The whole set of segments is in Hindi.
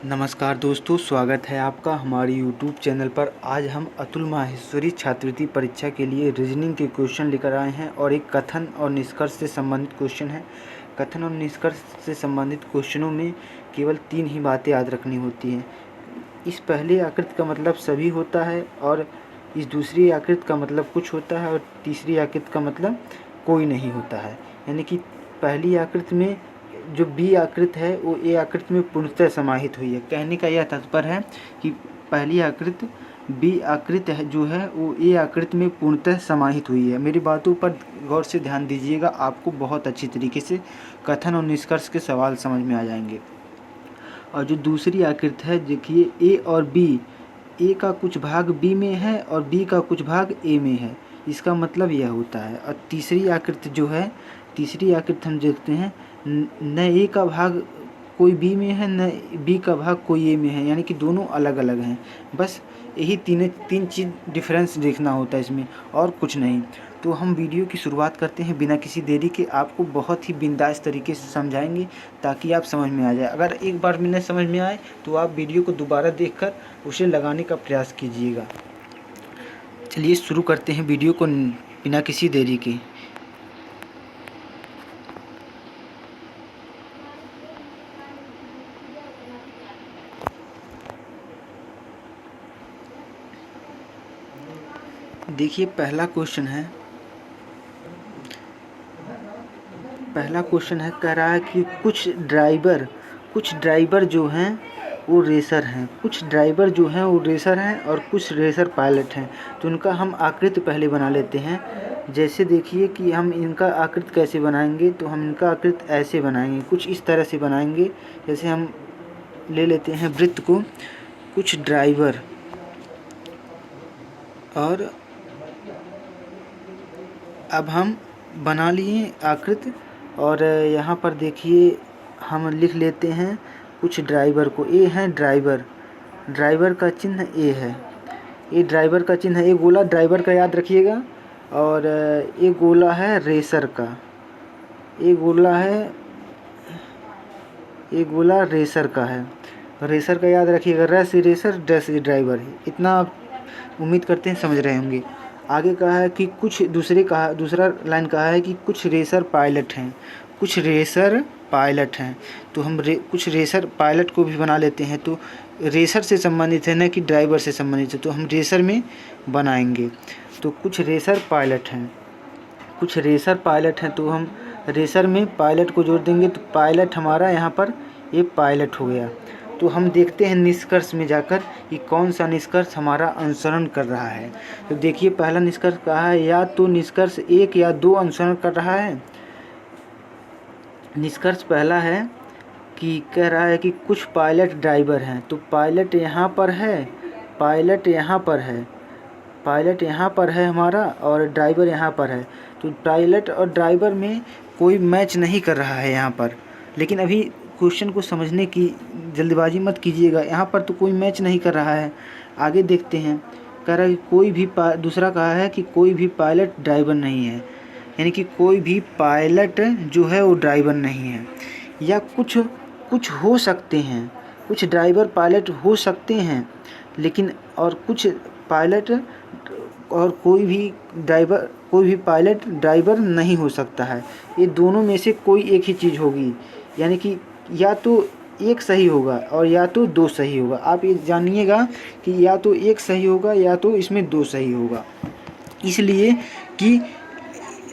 नमस्कार दोस्तों, स्वागत है आपका हमारे YouTube चैनल पर। आज हम अतुल माहेश्वरी छात्रवृत्ति परीक्षा के लिए रीजनिंग के क्वेश्चन लेकर आए हैं और एक कथन और निष्कर्ष से संबंधित क्वेश्चन है। कथन और निष्कर्ष से संबंधित क्वेश्चनों में केवल 3 ही बातें याद रखनी होती हैं। इस पहले आकृति का मतलब सभी होता है और इस दूसरी आकृति का मतलब कुछ होता है और तीसरी आकृति का मतलब कोई नहीं होता है। यानी कि पहली आकृति में जो बी आकृति है वो ए आकृति में पूर्णतः समाहित हुई है। कहने का यह तात्पर्य है कि पहली आकृति बी आकृति है जो है वो ए आकृति में पूर्णतः समाहित हुई है। मेरी बातों पर गौर से ध्यान दीजिएगा, आपको बहुत अच्छी तरीके से कथन और निष्कर्ष के सवाल समझ में आ जाएंगे। और जो दूसरी आकृति है, देखिए ए और बी, ए का कुछ भाग बी में है और बी का कुछ भाग ए में है, इसका मतलब यह होता है। और तीसरी आकृति जो है, तीसरी आकृति हम देखते हैं न ए का भाग कोई बी में है न बी का भाग कोई ए में है, यानी कि दोनों अलग अलग हैं। बस यही तीन चीज़ डिफरेंस देखना होता है इसमें, और कुछ नहीं। तो हम वीडियो की शुरुआत करते हैं बिना किसी देरी के। आपको बहुत ही बिंदास तरीके से समझाएंगे ताकि आप समझ में आ जाए। अगर एक बार में नहीं समझ में आए तो आप वीडियो को दोबारा देखकर उसे लगाने का प्रयास कीजिएगा। चलिए शुरू करते हैं वीडियो को बिना किसी देरी के। देखिए पहला क्वेश्चन है, कह रहा है कि कुछ ड्राइवर जो हैं वो रेसर हैं, कुछ ड्राइवर जो हैं वो रेसर हैं और कुछ रेसर पायलट हैं। तो इनका हम आकृति पहले बना लेते हैं। जैसे देखिए कि हम इनका आकृति कैसे बनाएंगे, तो हम इनका आकृति ऐसे बनाएंगे, कुछ इस तरह से बनाएंगे। जैसे हम ले लेते हैं वृत्त को, कुछ ड्राइवर, और अब हम बना लिए आकृति। और यहाँ पर देखिए हम लिख लेते हैं कुछ ड्राइवर को। ए है ड्राइवर, ड्राइवर का चिन्ह ए है, ये ड्राइवर का चिन्ह है। एक गोला ड्राइवर का याद रखिएगा, और एक गोला है रेसर का, एक गोला रेसर का है। रेसर का याद रखिएगा, र से रेसर, ड से ड्राइवर। इतना उम्मीद करते हैं समझ रहे होंगे। आगे कहा है कि दूसरा लाइन कहा है कि कुछ रेसर पायलट हैं, कुछ रेसर पायलट हैं। तो हम कुछ रेसर पायलट को भी बना लेते हैं। तो रेसर से संबंधित है, न कि ड्राइवर से संबंधित है, तो हम रेसर में बनाएंगे। तो कुछ रेसर पायलट हैं, तो हम रेसर में पायलट को जोड़ देंगे। तो पायलट हमारा यहाँ पर ये पायलट हो गया। तो हम देखते हैं निष्कर्ष में जाकर कि कौन सा निष्कर्ष हमारा अनुसरण कर रहा है। तो देखिए पहला निष्कर्ष कहा है, या तो निष्कर्ष 1 या 2 अनुसरण कर रहा है। निष्कर्ष पहला है कि कह रहा है कि कुछ पायलट ड्राइवर हैं। तो पायलट यहाँ पर है, पायलट यहाँ पर है हमारा, और ड्राइवर यहाँ पर है। तो पायलट और ड्राइवर में कोई मैच नहीं कर रहा है यहाँ पर। लेकिन अभी क्वेश्चन को समझने की जल्दबाजी मत कीजिएगा, यहाँ पर तो कोई मैच नहीं कर रहा है। आगे देखते हैं, कह रहा है कि कोई भी दूसरा कहा है कि कोई भी पायलट ड्राइवर नहीं है, यानी कि कोई भी पायलट जो है वो ड्राइवर नहीं है। या कुछ हो सकते हैं, कुछ ड्राइवर पायलट हो सकते हैं, लेकिन और कुछ पायलट और कोई भी पायलट ड्राइवर नहीं हो सकता है। ये दोनों में से कोई एक ही चीज़ होगी, यानी कि या तो एक सही होगा और या तो 2 सही होगा। आप ये जानिएगा कि या तो एक सही होगा या तो इसमें 2 सही होगा। इसलिए कि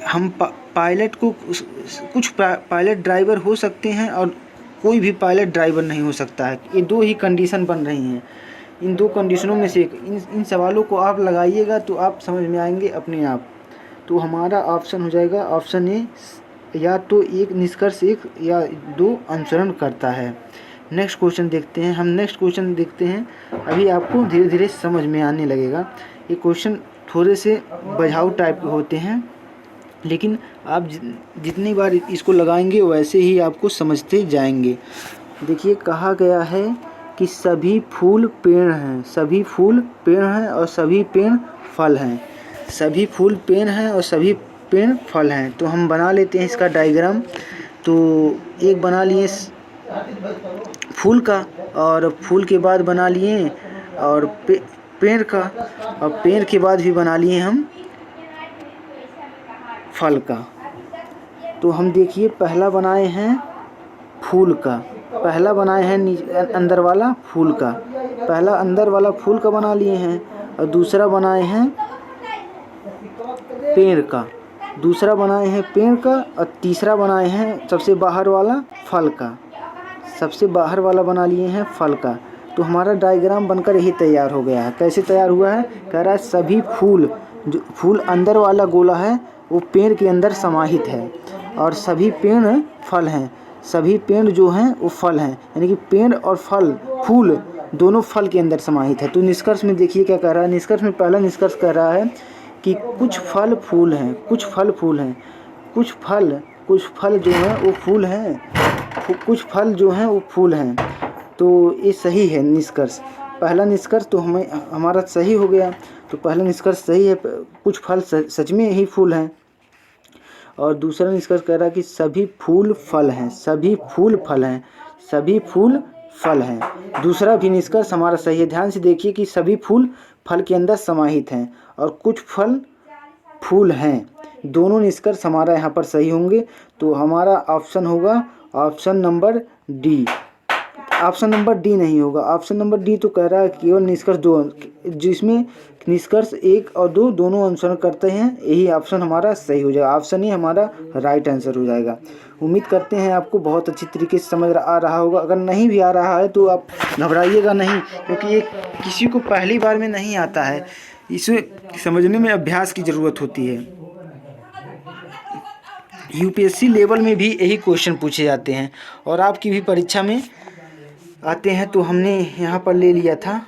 हम पायलट को कुछ पायलट ड्राइवर हो सकते हैं और कोई भी पायलट ड्राइवर नहीं हो सकता है। ये 2 ही कंडीशन बन रही हैं। इन 2 कंडीशनों में से इन सवालों को आप लगाइएगा तो आप समझ में आएंगे अपने आप। तो हमारा ऑप्शन हो जाएगा ऑप्शन ए, या तो एक निष्कर्ष 1 या 2 अनुसरण करता है। नेक्स्ट क्वेश्चन देखते हैं। अभी आपको धीरे धीरे समझ में आने लगेगा। ये क्वेश्चन थोड़े से बझाऊ टाइप के होते हैं, लेकिन आप जितनी बार इसको लगाएंगे वैसे ही आपको समझते जाएंगे। देखिए कहा गया है कि सभी फूल पेड़ हैं और सभी पेड़ फल हैं। सभी फूल पेड़ हैं और सभी पेड़ फल हैं। तो हम बना लेते हैं इसका डायग्राम। तो एक बना लिए फूल का, और फूल के बाद बना लिए और पेड़ का, और पेड़ के बाद भी बना लिए हम फल का। तो हम देखिए पहला बनाए हैं फूल का, पहला बनाए हैं अंदर वाला फूल का, पहला अंदर वाला फूल का बना लिए हैं, और दूसरा बनाए हैं पेड़ का, दूसरा बनाए हैं पेड़ का, और तीसरा बनाए हैं सबसे बाहर वाला फल का, सबसे बाहर वाला बना लिए हैं फल का। तो हमारा डायग्राम बनकर यही तैयार हो गया है। कैसे तैयार हुआ है? कह रहा है सभी फूल, जो फूल अंदर वाला गोला है वो पेड़ के अंदर समाहित है, और सभी पेड़ फल हैं, सभी पेड़ जो हैं वो फल हैं, यानी कि पेड़ और फल, फूल दोनों फल के अंदर समाहित है। तो निष्कर्ष में देखिए क्या कह रहा है। निष्कर्ष में पहला निष्कर्ष कह रहा है कि कुछ फल फूल हैं, कुछ फल फूल हैं, कुछ फल जो हैं वो फूल हैं, कुछ फल जो हैं वो फूल हैं। तो ये सही है निष्कर्ष। पहला निष्कर्ष तो हमारा सही हो गया। तो पहला निष्कर्ष सही है, कुछ फल सच में ही फूल हैं। और दूसरा निष्कर्ष कह रहा है कि सभी फूल फल हैं, सभी फूल फल हैं, सभी फूल फल हैं। दूसरा भी निष्कर्ष हमारा सही है। ध्यान से देखिए कि सभी फूल फल के अंदर समाहित हैं और कुछ फल फूल हैं। दोनों निष्कर्ष हमारा यहाँ पर सही होंगे। तो हमारा ऑप्शन होगा option number D. Option number D नहीं होगा। ऑप्शन नंबर डी तो कह रहा है केवल निष्कर्ष 2, जिसमें निष्कर्ष 1 और 2 दोनों अनुसरण करते हैं, यही ऑप्शन हमारा सही हो जाएगा। ऑप्शन ही हमारा राइट आंसर हो जाएगा। उम्मीद करते हैं आपको बहुत अच्छी तरीके से समझ आ रहा होगा। अगर नहीं भी आ रहा है तो आप घबराइएगा नहीं, क्योंकि ये किसी को पहली बार में नहीं आता है, इसे समझने में अभ्यास की ज़रूरत होती है। यूपीएससी लेवल में भी यही क्वेश्चन पूछे जाते हैं और आपकी भी परीक्षा में आते हैं, तो हमने यहाँ पर ले लिया था।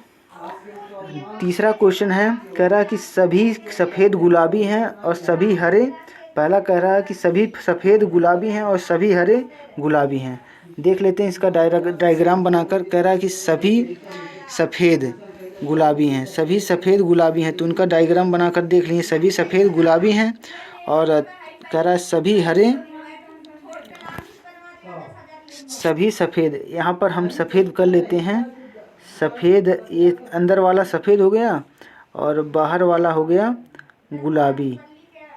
तीसरा क्वेश्चन है, कह रहा है कि सभी सफ़ेद गुलाबी हैं और सभी हरे। पहला कह रहा है कि सभी सफ़ेद गुलाबी हैं और सभी हरे गुलाबी हैं। देख लेते हैं इसका डायग्राम बनाकर। कह रहा है कि सभी सफ़ेद गुलाबी हैं, सभी सफ़ेद गुलाबी हैं, तो उनका डायग्राम बनाकर देख लिए। सभी सफ़ेद गुलाबी हैं और कह रहा है सभी हरे, सभी सफ़ेद। यहाँ पर हम सफ़ेद कर लेते हैं। सफ़ेद, ये अंदर वाला सफ़ेद हो गया और बाहर वाला हो गया गुलाबी,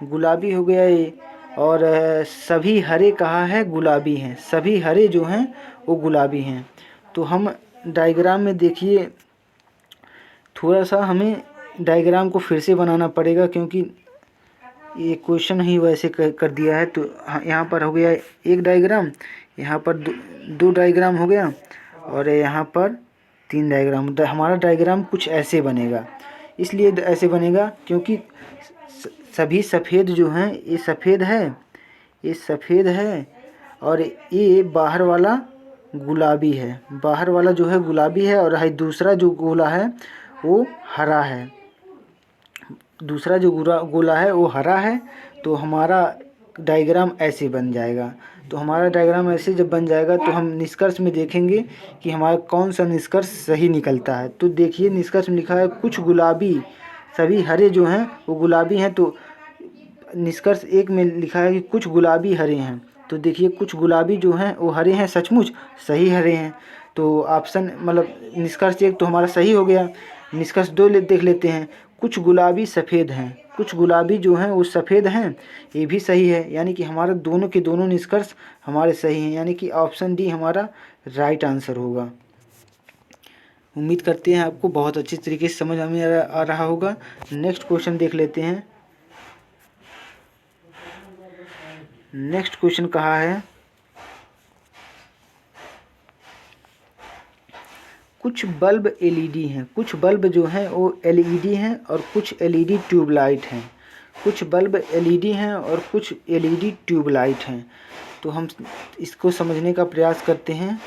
गुलाबी हो गया ये। और सभी हरे कहा है गुलाबी हैं, सभी हरे जो हैं वो गुलाबी हैं। तो हम डायग्राम में देखिए, थोड़ा सा हमें डायग्राम को फिर से बनाना पड़ेगा, क्योंकि ये क्वेश्चन ही वैसे कर दिया है। तो यहाँ पर हो गया एक डायग्राम, यहाँ पर दो डायग्राम हो गया, और यहाँ पर 3 डायग्राम। हमारा डायग्राम कुछ ऐसे बनेगा। इसलिए ऐसे बनेगा क्योंकि सभी सफ़ेद जो हैं, ये सफ़ेद है, ये सफ़ेद है, और ये बाहर वाला गुलाबी है, बाहर वाला जो है गुलाबी है, और दूसरा जो गोला है वो हरा है, दूसरा जो गोला है वो हरा है। तो हमारा डायग्राम ऐसे बन जाएगा। तो हमारा डायग्राम ऐसे जब बन जाएगा तो हम निष्कर्ष में देखेंगे कि हमारा कौन सा निष्कर्ष सही निकलता है। तो देखिए निष्कर्ष में लिखा है कुछ गुलाबी, सभी हरे जो हैं वो गुलाबी हैं। तो निष्कर्ष 1 में लिखा है कि कुछ गुलाबी हरे हैं। तो देखिए कुछ गुलाबी जो हैं वो हरे हैं, सचमुच सही हरे हैं। तो ऑप्शन मतलब निष्कर्ष 1 तो हमारा सही हो गया। निष्कर्ष 2 देख लेते हैं। कुछ गुलाबी सफ़ेद हैं, कुछ गुलाबी जो हैं वो सफ़ेद हैं, ये भी सही है। यानी कि हमारा दोनों के दोनों निष्कर्ष हमारे सही हैं, यानी कि ऑप्शन डी हमारा राइट आंसर होगा। उम्मीद करते हैं आपको बहुत अच्छी तरीके से समझ में आ रहा होगा। नेक्स्ट क्वेश्चन देख लेते हैं। नेक्स्ट क्वेश्चन कहा है, कुछ बल्ब एलईडी हैं, कुछ बल्ब जो हैं वो एलईडी हैं और कुछ एलईडी ट्यूबलाइट हैं। कुछ बल्ब एलईडी हैं और कुछ एलईडी ट्यूबलाइट हैं। तो हम इसको समझने का प्रयास करते हैं।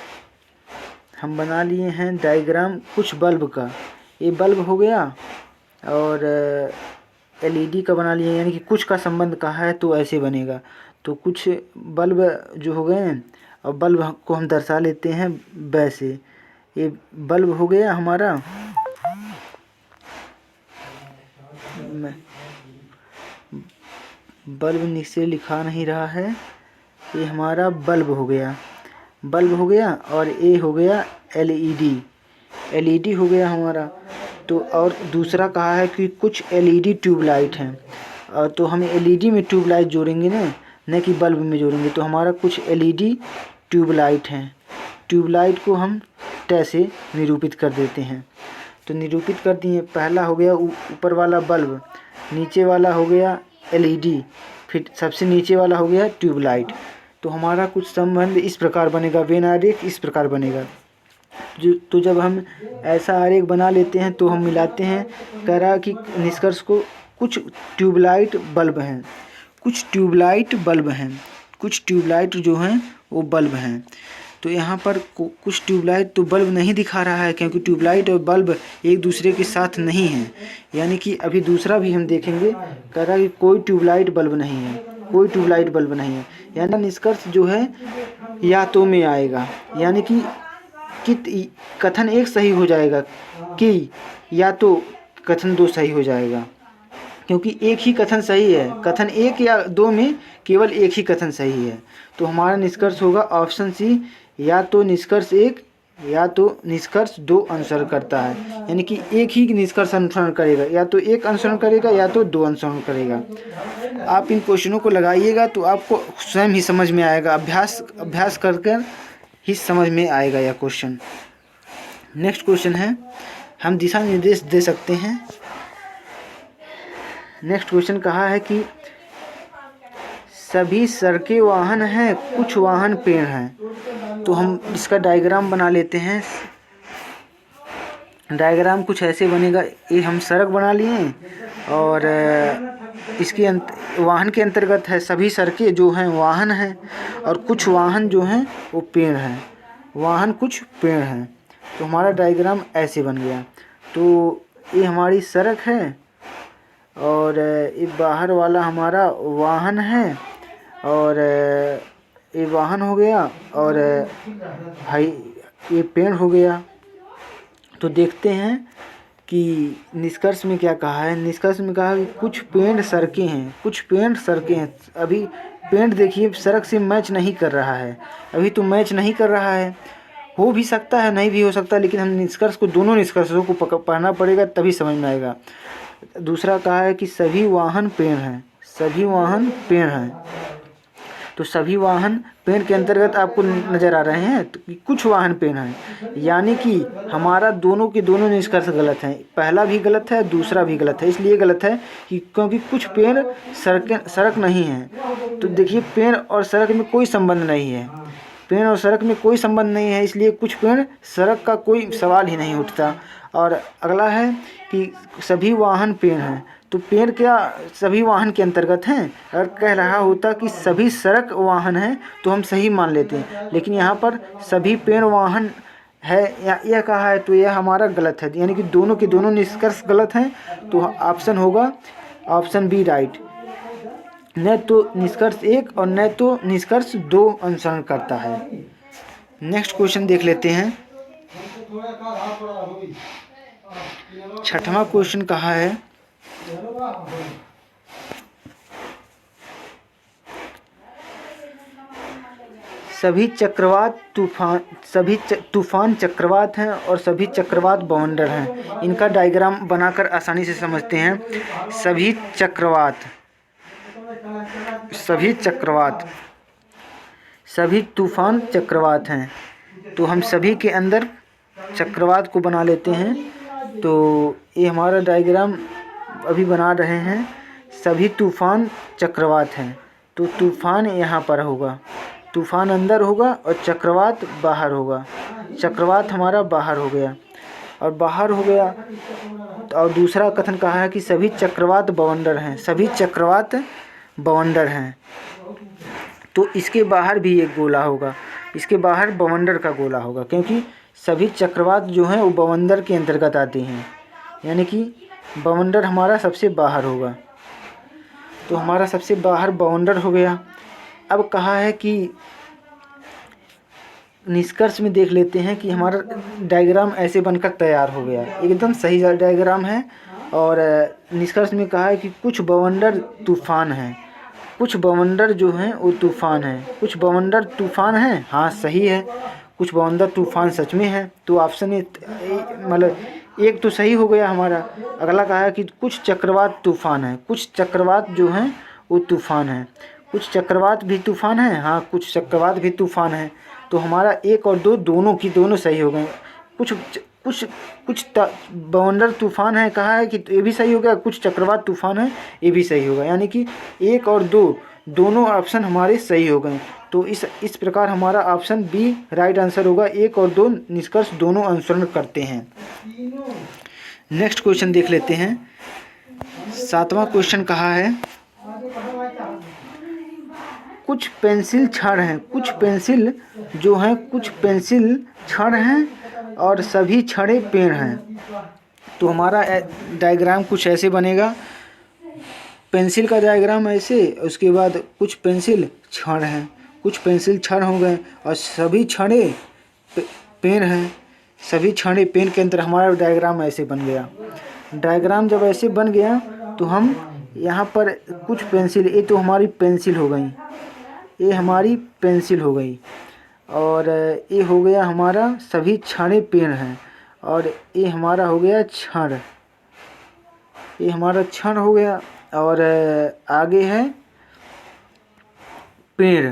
हम बना लिए हैं डायग्राम कुछ बल्ब का। ये बल्ब हो गया और एलईडी का बना लिए, यानी कि कुछ का संबंध कहा है तो ऐसे बनेगा। तो कुछ बल्ब जो हो गए हैं, और बल्ब को हम दर्शा लेते हैं वैसे। ये बल्ब हो गया हमारा, बल्ब नीचे लिखा नहीं रहा है, ये हमारा बल्ब हो गया। बल्ब हो गया, और ए हो गया एलईडी हो गया हमारा। तो और दूसरा कहा है कि कुछ एलईडी ट्यूबलाइट हैं, और तो हम एलईडी में ट्यूबलाइट जोड़ेंगे न कि बल्ब में जोड़ेंगे। तो हमारा कुछ एलईडी ट्यूबलाइट हैं, ट्यूबलाइट को हम कैसे निरूपित कर देते हैं। तो निरूपित कर दिए, पहला हो गया ऊपर वाला बल्ब, नीचे वाला हो गया एलईडी, फिर सबसे नीचे वाला हो गया ट्यूबलाइट। तो हमारा कुछ संबंध इस प्रकार बनेगा, वेन आरेख इस प्रकार बनेगा। तो जब हम ऐसा आरेख बना लेते हैं तो हम मिलाते हैं, कह रहा कि निष्कर्ष को कुछ ट्यूबलाइट बल्ब हैं, कुछ ट्यूबलाइट बल्ब हैं, कुछ ट्यूबलाइट जो हैं वो बल्ब हैं। तो यहाँ पर कुछ ट्यूबलाइट तो बल्ब नहीं दिखा रहा है, क्योंकि ट्यूबलाइट और बल्ब एक दूसरे के साथ नहीं हैं। यानी कि अभी दूसरा भी हम देखेंगे, कह रहा कि कोई ट्यूबलाइट बल्ब नहीं है, कोई ट्यूबलाइट बल्ब नहीं है। यानी निष्कर्ष जो है या तो में आएगा, यानी कि कथन एक सही हो जाएगा कि या तो कथन दो सही हो जाएगा, क्योंकि एक ही कथन सही है। कथन एक या दो में केवल एक ही कथन सही है। तो हमारा निष्कर्ष होगा ऑप्शन सी, या तो निष्कर्ष एक या तो निष्कर्ष दो अनुसरण करता है। यानी कि एक ही निष्कर्ष अनुसरण करेगा, या तो एक अनुसरण करेगा या तो दो अनुसरण करेगा। आप इन क्वेश्चनों को लगाइएगा तो आपको स्वयं ही समझ में आएगा, अभ्यास कर ही समझ में आएगा यह क्वेश्चन। नेक्स्ट क्वेश्चन है, हम दिशा निर्देश दे सकते हैं। नेक्स्ट क्वेश्चन कहा है कि सभी सड़कें वाहन हैं, कुछ वाहन पेड़ हैं। तो हम इसका डायग्राम बना लेते हैं। डायग्राम कुछ ऐसे बनेगा, ये हम सड़क बना लिए, और इसके वाहन के अंतर्गत है सभी सड़कें जो हैं वाहन हैं, और कुछ वाहन जो हैं वो पेड़ हैं, वाहन कुछ पेड़ हैं। तो हमारा डायग्राम ऐसे बन गया। तो ये हमारी सड़क है, और ये बाहर वाला हमारा वाहन है, और ये वाहन हो गया, और भाई ये पेड़ हो गया। तो देखते हैं कि निष्कर्ष में क्या कहा है। निष्कर्ष में कहा कि कुछ पेड़ सड़कें हैं, कुछ पेड़ सड़कें हैं। अभी पेड़ देखिए सड़क से मैच नहीं कर रहा है, अभी तो मैच नहीं कर रहा है। हो भी सकता है, नहीं भी हो सकता, लेकिन हम निष्कर्ष को, दोनों निष्कर्षों को पढ़ना पड़ेगा तभी समझ में आएगा। दूसरा कहा है कि सभी वाहन पेड़ हैं, सभी वाहन पेड़ हैं। तो सभी वाहन पेड़ के अंतर्गत आपको नज़र आ रहे हैं, तो कुछ वाहन पेड़ हैं। यानी कि हमारा दोनों के दोनों निष्कर्ष गलत हैं, पहला भी गलत है, दूसरा भी गलत है। इसलिए गलत है कि क्योंकि कुछ पेड़ सड़क नहीं है। तो देखिए पेड़ और सड़क में कोई संबंध नहीं है, पेड़ और सड़क में कोई संबंध नहीं है, इसलिए कुछ पेड़ सड़क का कोई सवाल ही नहीं उठता। और अगला है कि सभी वाहन पेड़ हैं। तो पेड़ क्या सभी वाहन के अंतर्गत हैं? अगर कह रहा होता कि सभी सड़क वाहन हैं तो हम सही मान लेते हैं, लेकिन यहाँ पर सभी पेड़ वाहन है या यह कहा है, तो यह हमारा गलत है। यानी कि दोनों के दोनों निष्कर्ष गलत हैं। तो ऑप्शन होगा ऑप्शन बी राइट। न तो निष्कर्ष एक और न तो निष्कर्ष दो अनुसरण करता है। नेक्स्ट क्वेश्चन देख लेते हैं। छठवां क्वेश्चन कहा है सभी चक्रवात तूफान चक्रवात हैं और सभी चक्रवात बवंडर हैं। इनका डायग्राम बनाकर आसानी से समझते हैं। सभी तूफान चक्रवात हैं। तो हम सभी के अंदर चक्रवात को बना लेते हैं। तो ये हमारा डायग्राम अभी बना रहे हैं। सभी तूफान चक्रवात हैं। तो तूफान यहाँ पर होगा, तूफान अंदर होगा और चक्रवात बाहर होगा। चक्रवात हमारा बाहर हो गया और बाहर हो गया। और दूसरा कथन कहा है कि सभी चक्रवात बवंडर हैं, सभी चक्रवात बवंडर हैं। तो इसके बाहर भी एक गोला होगा, इसके बाहर बवंडर का गोला होगा, क्योंकि सभी चक्रवात जो हैं वो बवंडर के अंतर्गत आते हैं। यानी कि बवंडर हमारा सबसे बाहर होगा। तो हमारा सबसे बाहर बवंडर हो गया। अब कहा है कि निष्कर्ष में देख लेते हैं कि हमारा डायग्राम ऐसे बनकर तैयार हो गया, एकदम सही डायग्राम है। और निष्कर्ष में कहा है कि कुछ बवंडर तूफान हैं, कुछ बवंडर जो हैं वो तूफ़ान हैं। कुछ बवंडर तूफ़ान हैं, हाँ सही है, कुछ बवंडर तूफ़ान सच में है। तो ऑप्शन मतलब एक तो सही हो गया हमारा। अगला कहा है कि कुछ चक्रवात तूफ़ान है। कुछ चक्रवात जो हैं वो तूफ़ान है। कुछ चक्रवात भी तूफ़ान है, हाँ कुछ चक्रवात भी तूफ़ान है। तो हमारा एक और दो दोनों की दोनों सही हो गए। कुछ कुछ कुछ बवंडर तूफ़ान है कहा है कि ये भी सही हो गया, कुछ चक्रवात तूफ़ान है ये भी सही होगा, यानी कि एक और दो दोनों ऑप्शन हमारे सही हो गए। तो इस प्रकार हमारा ऑप्शन बी राइट आंसर होगा। एक और दो निष्कर्ष दोनों अनुसरण करते हैं। नेक्स्ट क्वेश्चन देख लेते हैं। 7वां क्वेश्चन कहा है कुछ पेंसिल छड़ हैं। कुछ पेंसिल जो हैं कुछ पेंसिल छड़ हैं और सभी छड़े पेड़ हैं। तो हमारा डायग्राम कुछ ऐसे बनेगा। पेंसिल का डायग्राम ऐसे, उसके बाद कुछ पेंसिल छड़ हैं, कुछ पेंसिल छड़ हो गए और सभी छड़े पेड़ हैं। सभी छड़े पेड़ के अंदर हमारा डायग्राम ऐसे बन गया। डायग्राम जब ऐसे बन गया तो हम यहाँ पर कुछ पेंसिल, ये तो हमारी पेंसिल हो गई, ये हमारी पेंसिल हो गई, और ये हो गया हमारा सभी छड़े पेड़ हैं, और ये हमारा हो गया छड़, ये हमारा छड़ हो गया। और आगे है पेड़।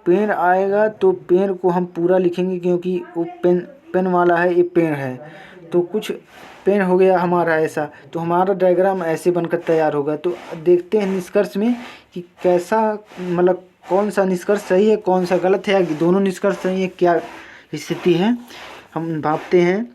पेड़ आएगा तो पेड़ को हम पूरा लिखेंगे क्योंकि वो पेन वाला है, ये पेड़ है। तो कुछ पेड़ हो गया हमारा ऐसा। तो हमारा डायग्राम ऐसे बनकर तैयार होगा। तो देखते हैं निष्कर्ष में कि कैसा, मतलब कौन सा निष्कर्ष सही है कौन सा गलत है, दोनों निष्कर्ष सही है, क्या स्थिति है हम भापते हैं।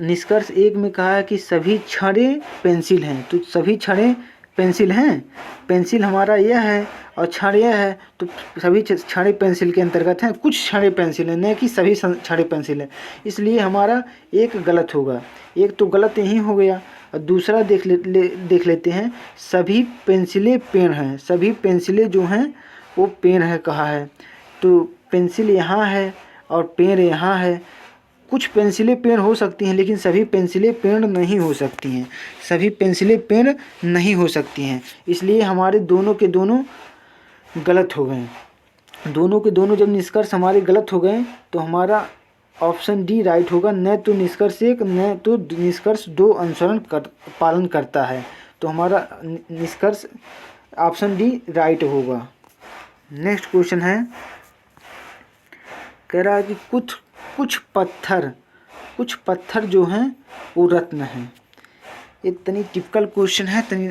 निष्कर्ष एक में कहा है कि सभी छड़े पेंसिल हैं। तो सभी छड़े पेंसिल हैं, पेंसिल हमारा यह है और छड़ यह है। तो सभी छड़े पेंसिल के अंतर्गत हैं। कुछ छड़े पेंसिल हैं, नहीं कि सभी छड़े पेंसिल हैं, इसलिए हमारा एक गलत होगा। एक तो गलत यही हो गया। और दूसरा देख लेते हैं। सभी पेंसिलें पेड़ हैं। सभी पेंसिलें जो हैं वो पेड़ है कहा है। तो पेंसिल यहाँ है और पेड़ यहाँ है। कुछ पेंसिलें पेड़ हो सकती हैं लेकिन सभी पेंसिलें पेड़ नहीं हो सकती हैं। सभी पेंसिलें पेड़ नहीं हो सकती हैं, इसलिए हमारे दोनों के दोनों गलत हो गए। दोनों के दोनों जब निष्कर्ष हमारे गलत हो गए तो हमारा ऑप्शन डी राइट होगा। न तो निष्कर्ष एक न तो निष्कर्ष दो अनुसरण पालन करता है। तो हमारा निष्कर्ष ऑप्शन डी राइट होगा। नेक्स्ट क्वेश्चन है, कह रहा है कि कुछ पत्थर जो हैं वो रत्न हैं। ये तनी टिपिकल क्वेश्चन है, तनी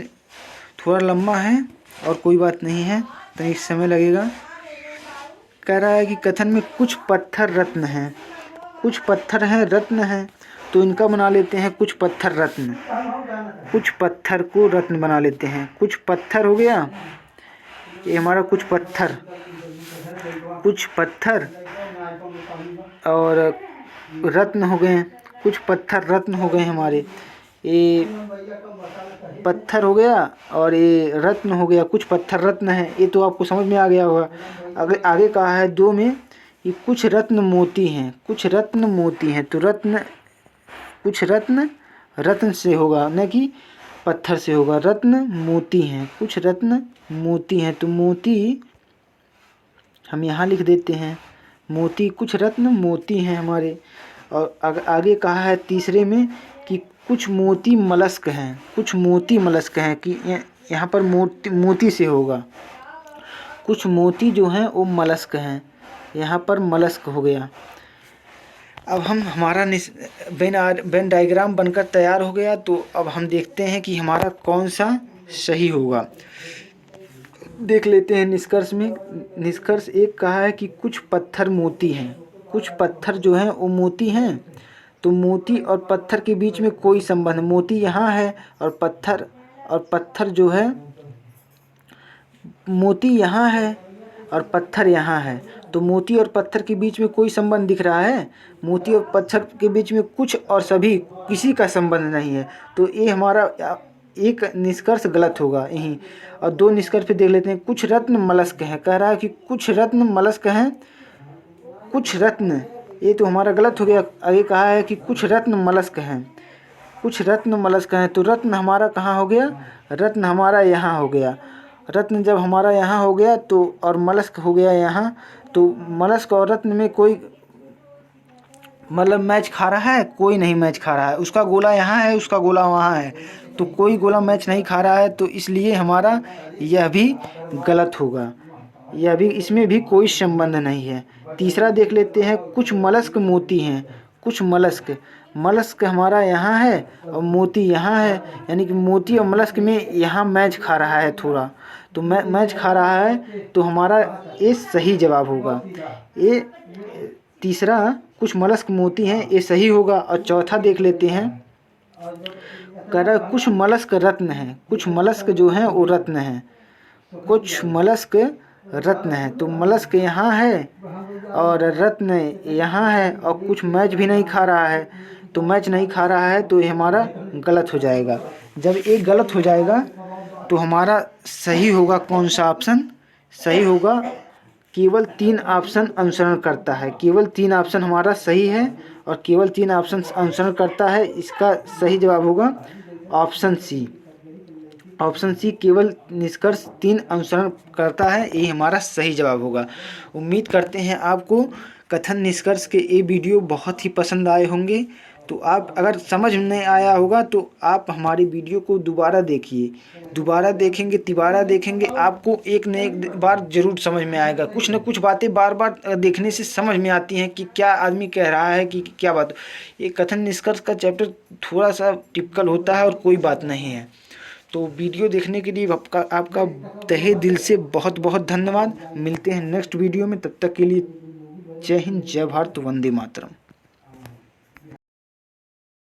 थोड़ा लंबा है और कोई बात नहीं है, तनी समय लगेगा। कह रहा है कि कथन में कुछ पत्थर रत्न हैं। कुछ पत्थर हैं रत्न हैं, तो इनका बना लेते हैं कुछ पत्थर रत्न। कुछ पत्थर को रत्न बना लेते हैं। कुछ पत्थर हो गया, ये हमारा कुछ पत्थर और रत्न हो गए। कुछ पत्थर रत्न हो गए हमारे। ये पत्थर हो गया और ये रत्न हो गया। कुछ पत्थर रत्न है, ये तो आपको समझ में आ गया होगा। आगे कहा है दो में कि कुछ रत्न मोती हैं। कुछ रत्न मोती हैं, तो रत्न कुछ रत्न से होगा, न कि पत्थर से होगा। रत्न मोती हैं, कुछ रत्न मोती हैं, तो मोती हम यहाँ लिख देते हैं। मोती, कुछ रत्न मोती हैं हमारे। और आगे कहा है तीसरे में कि कुछ मोती मलस्क हैं। कुछ मोती मलस्क हैं, कि यहाँ पर मोती से होगा। कुछ मोती जो हैं वो मलस्क हैं, यहाँ पर मलस्क हो गया। अब हमारा वेन डायग्राम बनकर तैयार हो गया। तो अब हम देखते हैं कि हमारा कौन सा सही होगा। देख लेते हैं निष्कर्ष में। निष्कर्ष एक कहा है कि कुछ पत्थर मोती हैं। कुछ पत्थर जो हैं वो मोती हैं। तो मोती और पत्थर के बीच में कोई संबंध, मोती यहाँ है और पत्थर जो है, मोती यहाँ है और पत्थर यहाँ है। तो मोती और पत्थर के बीच में कोई संबंध दिख रहा है। मोती और पत्थर के बीच में कुछ और सभी, किसी का संबंध नहीं है। तो ये हमारा एक निष्कर्ष गलत होगा यहीं। और दो निष्कर्ष पे देख लेते हैं। कुछ रत्न मलस्क हैं, कह रहा है कि कुछ रत्न मलस्क हैं। कुछ रत्न, ये तो हमारा गलत हो गया। आगे कहा है कि कुछ रत्न मलस्क हैं। कुछ रत्न मलस्क हैं, तो रत्न हमारा कहाँ हो गया, रत्न हमारा यहाँ हो गया। रत्न जब हमारा यहाँ हो गया तो और मलस्क हो गया यहाँ, तो मलस्क और रत्न में कोई मतलब मैच खा रहा है? कोई नहीं मैच खा रहा है। उसका गोला यहाँ है, उसका गोला वहाँ है, तो कोई गोला मैच नहीं खा रहा है, तो इसलिए हमारा यह भी गलत होगा। यह भी, इसमें भी कोई संबंध नहीं है। तीसरा देख लेते हैं, कुछ मलस्क मोती हैं। कुछ मलस्क हमारा यहाँ है और मोती यहाँ है, यानी कि मोती और मलस्क में यहाँ मैच खा रहा है थोड़ा, तो मैच खा रहा है, तो हमारा ये सही जवाब होगा। ये तीसरा, कुछ मलस्क मोती हैं, ये सही होगा। और चौथा देख लेते हैं, कुछ मलस्क रत्न हैं। कुछ मलस्क जो हैं वो रत्न हैं। कुछ मलस्क रत्न है, तो मलस्क यहाँ है और रत्न यहाँ है, और कुछ मैच भी नहीं खा रहा है, तो मैच नहीं खा रहा है, तो ये हमारा गलत हो जाएगा। जब ये गलत हो जाएगा तो हमारा सही होगा कौन सा ऑप्शन? सही होगा केवल 3 ऑप्शन अनुसरण करता है। केवल 3 ऑप्शन हमारा सही है और केवल 3 ऑप्शन अनुसरण करता है। इसका सही जवाब होगा ऑप्शन सी। ऑप्शन सी, केवल निष्कर्ष 3 अनुसरण करता है, ये हमारा सही जवाब होगा। उम्मीद करते हैं आपको कथन निष्कर्ष के ये वीडियो बहुत ही पसंद आए होंगे। तो आप अगर समझ नहीं आया होगा तो आप हमारी वीडियो को दोबारा देखिए। दोबारा देखेंगे, तिबारा देखेंगे, आपको एक न एक बार ज़रूर समझ में आएगा। कुछ न कुछ बातें बार बार देखने से समझ में आती हैं कि क्या आदमी कह रहा है, कि क्या बात। ये कथन निष्कर्ष का चैप्टर थोड़ा सा टिपिकल होता है और कोई बात नहीं है। तो वीडियो देखने के लिए आपका तहे दिल से बहुत बहुत धन्यवाद। मिलते हैं नेक्स्ट वीडियो में, तब तक के लिए जय हिंद, जय भारत, वंदे मातरम।